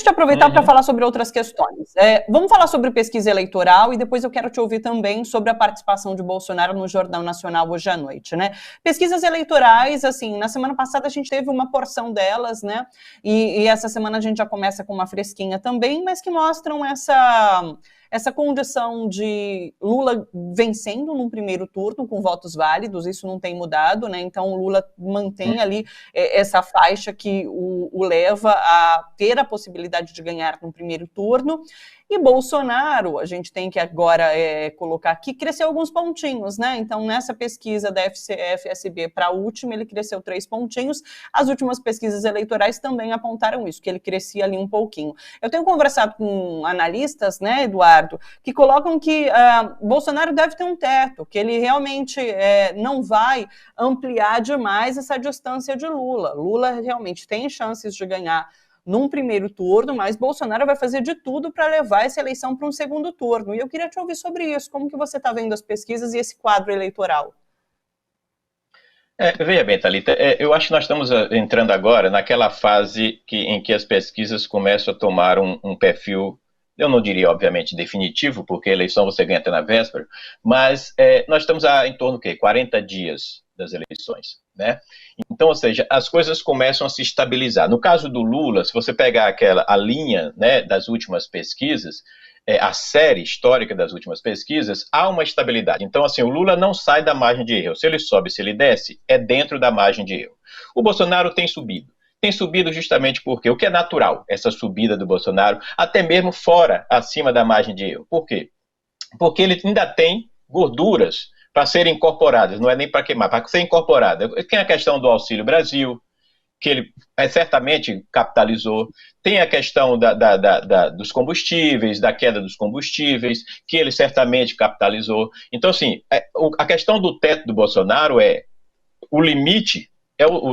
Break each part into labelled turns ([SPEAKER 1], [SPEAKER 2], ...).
[SPEAKER 1] te aproveitar para falar sobre outras questões. Vamos falar sobre pesquisa eleitoral e depois eu quero te ouvir também sobre a participação de Bolsonaro no Jornal Nacional hoje à noite, né? Pesquisas eleitorais, assim, na semana passada a gente teve uma porção delas, né? E essa semana a gente já começa com uma fresquinha também, mas que mostram essa condição de Lula vencendo num primeiro turno com votos válidos, isso não tem mudado, né? Então o Lula mantém ali essa faixa que o leva a ter a possibilidade de ganhar no primeiro turno. E Bolsonaro, a gente tem que agora colocar aqui, cresceu alguns pontinhos, né? Então, nessa pesquisa da FCE-FSB para a última, ele cresceu 3 pontinhos. As últimas pesquisas eleitorais também apontaram isso, que ele crescia ali um pouquinho. Eu tenho conversado com analistas, né, Eduardo, que colocam que Bolsonaro deve ter um teto, que ele realmente não vai ampliar demais essa distância de Lula. Lula realmente tem chances de ganhar num primeiro turno, mas Bolsonaro vai fazer de tudo para levar essa eleição para um segundo turno. E eu queria te ouvir sobre isso. Como que você está vendo as pesquisas e esse quadro eleitoral?
[SPEAKER 2] Veja bem, Thalita, eu acho que nós estamos entrando agora naquela fase em que as pesquisas começam a tomar um perfil, eu não diria, obviamente, definitivo, porque a eleição você ganha até na véspera, mas nós estamos em torno de 40 dias das eleições, né? Então, ou seja, as coisas começam a se estabilizar. No caso do Lula, se você pegar a linha, né, das últimas pesquisas, a série histórica das últimas pesquisas, há uma estabilidade. Então, assim, o Lula não sai da margem de erro. Se ele sobe, se ele desce, é dentro da margem de erro. O Bolsonaro tem subido. Tem subido justamente porque o que é natural, essa subida do Bolsonaro, até mesmo fora, acima da margem de erro. Por quê? Porque ele ainda tem gorduras para serem incorporadas, não é nem para queimar, para ser incorporada. Tem a questão do Auxílio Brasil, que ele certamente capitalizou, tem a questão dos combustíveis, da queda dos combustíveis, que ele certamente capitalizou. Então, assim, a questão do teto do Bolsonaro o limite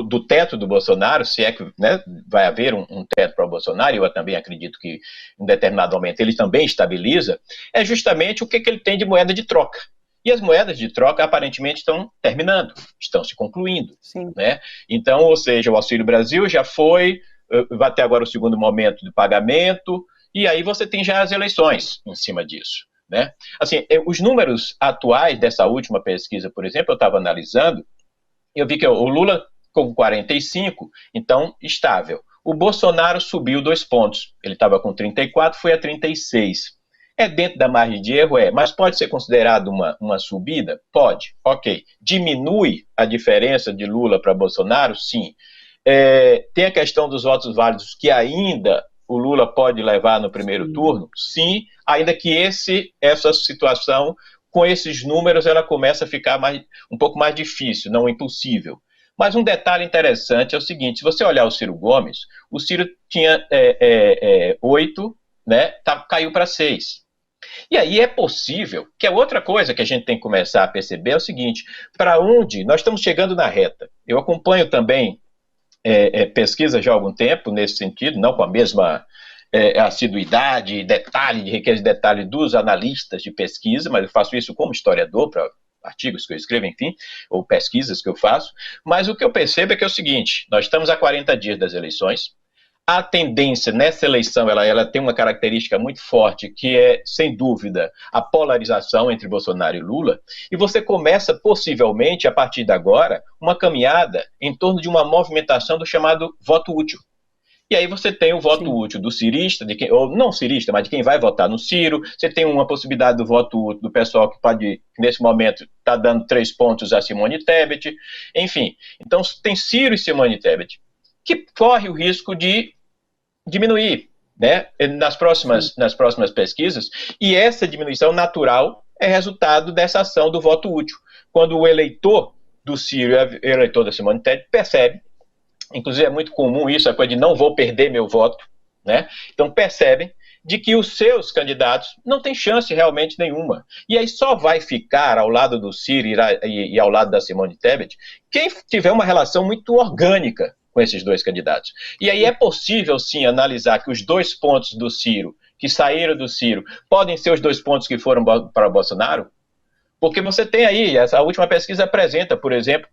[SPEAKER 2] do teto do Bolsonaro, se é que, né, vai haver um teto para o Bolsonaro, eu também acredito que em determinado momento ele também estabiliza, é justamente o que ele tem de moeda de troca. E as moedas de troca aparentemente estão terminando, estão se concluindo. Né? Então, ou seja, o Auxílio Brasil já foi, vai até agora o segundo momento de pagamento, e aí você tem já as eleições em cima disso. Né? Assim, os números atuais dessa última pesquisa, por exemplo, eu estava analisando, eu vi que o Lula com 45, então estável. O Bolsonaro subiu 2 pontos, ele estava com 34, foi a 36. É dentro da margem de erro? Mas pode ser considerado uma subida? Pode, ok. Diminui a diferença de Lula para Bolsonaro? Sim. Tem a questão dos votos válidos que ainda o Lula pode levar no primeiro turno? Sim, ainda que essa situação, com esses números, ela começa a ficar um pouco mais difícil, não impossível. Mas um detalhe interessante é o seguinte, se você olhar o Ciro Gomes, o Ciro tinha 8, né, caiu para 6. E aí é possível, que é outra coisa que a gente tem que começar a perceber, é o seguinte, para onde nós estamos chegando na reta. Eu acompanho também pesquisa já há algum tempo nesse sentido, não com a mesma assiduidade, riqueza de detalhe dos analistas de pesquisa, mas eu faço isso como historiador, para artigos que eu escrevo, enfim, ou pesquisas que eu faço, mas o que eu percebo é que é o seguinte, nós estamos a 40 dias das eleições, a tendência nessa eleição, ela tem uma característica muito forte, que é, sem dúvida, a polarização entre Bolsonaro e Lula, e você começa, possivelmente, a partir de agora, uma caminhada em torno de uma movimentação do chamado voto útil. E aí você tem o voto útil do cirista, ou não cirista, mas de quem vai votar no Ciro, você tem uma possibilidade do voto útil do pessoal que pode, nesse momento, está dando 3 pontos a Simone Tebet, enfim. Então, tem Ciro e Simone Tebet, que corre o risco de diminuir, né, nas próximas pesquisas, e essa diminuição natural é resultado dessa ação do voto útil. Quando o eleitor do Ciro e o eleitor da Simone Tebet percebe, inclusive é muito comum isso, a coisa de não vou perder meu voto, né, então percebem de que os seus candidatos não têm chance realmente nenhuma. E aí só vai ficar ao lado do Ciro e ao lado da Simone Tebet quem tiver uma relação muito orgânica com esses 2 candidatos. E aí é possível, sim, analisar que os 2 pontos do Ciro, que saíram do Ciro, podem ser os 2 pontos que foram para o Bolsonaro? Porque você tem aí, a última pesquisa apresenta, por exemplo,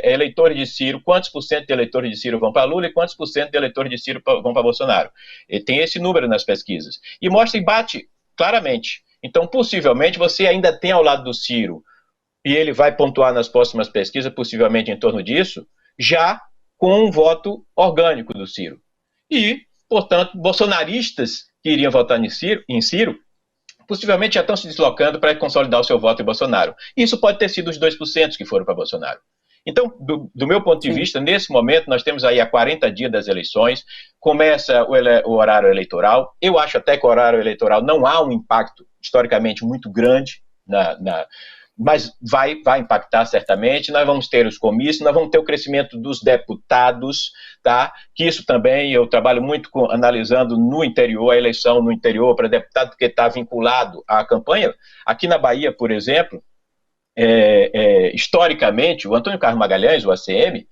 [SPEAKER 2] eleitores de Ciro, quantos por cento de eleitores de Ciro vão para Lula e quantos por cento de eleitores de Ciro vão para Bolsonaro. E tem esse número nas pesquisas. E mostra e bate claramente. Então, possivelmente, você ainda tem ao lado do Ciro, e ele vai pontuar nas próximas pesquisas, possivelmente em torno disso, já com um voto orgânico do Ciro. E, portanto, bolsonaristas que iriam votar em Ciro possivelmente já estão se deslocando para consolidar o seu voto em Bolsonaro. Isso pode ter sido os 2% que foram para Bolsonaro. Então, do meu ponto de vista, nesse momento, nós temos aí a 40 dias das eleições, começa o horário eleitoral. Eu acho até que o horário eleitoral não há um impacto historicamente muito grande mas vai impactar certamente. Nós vamos ter os comícios, nós vamos ter o crescimento dos deputados, tá? Que isso também eu trabalho muito analisando no interior, a eleição no interior para deputado, porque está vinculado à campanha. Aqui na Bahia, por exemplo, historicamente, o Antônio Carlos Magalhães, o ACM,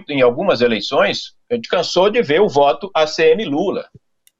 [SPEAKER 2] em algumas eleições, a gente cansou de ver o voto ACM Lula.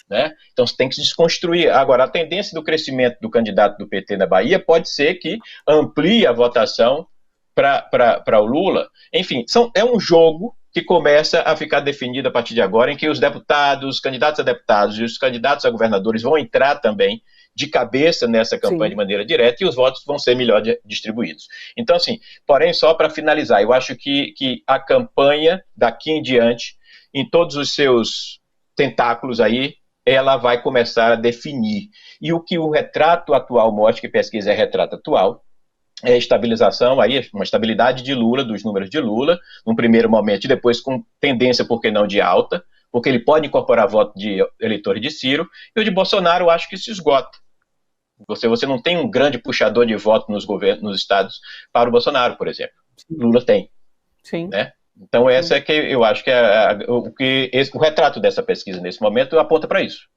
[SPEAKER 2] Né? Então você tem que se desconstruir. Agora, a tendência do crescimento do candidato do PT na Bahia pode ser que amplie a votação para o Lula. Enfim, é um jogo que começa a ficar definido a partir de agora, em que os deputados, os candidatos a deputados e os candidatos a governadores vão entrar também de cabeça nessa campanha de maneira direta e os votos vão ser melhor distribuídos. Então, assim, porém, só para finalizar, eu acho que a campanha daqui em diante, em todos os seus tentáculos aí, ela vai começar a definir. E o que o retrato atual mostra, que pesquisa é retrato atual, é estabilização, aí uma estabilidade de Lula, dos números de Lula, num primeiro momento, e depois com tendência, por que não, de alta, porque ele pode incorporar voto de eleitores de Ciro, e o de Bolsonaro eu acho que se esgota. Você não tem um grande puxador de voto nos estados para o Bolsonaro, por exemplo. Lula tem.
[SPEAKER 1] Sim.
[SPEAKER 2] Né? Então, essa é que eu acho que o retrato dessa pesquisa nesse momento aponta para isso.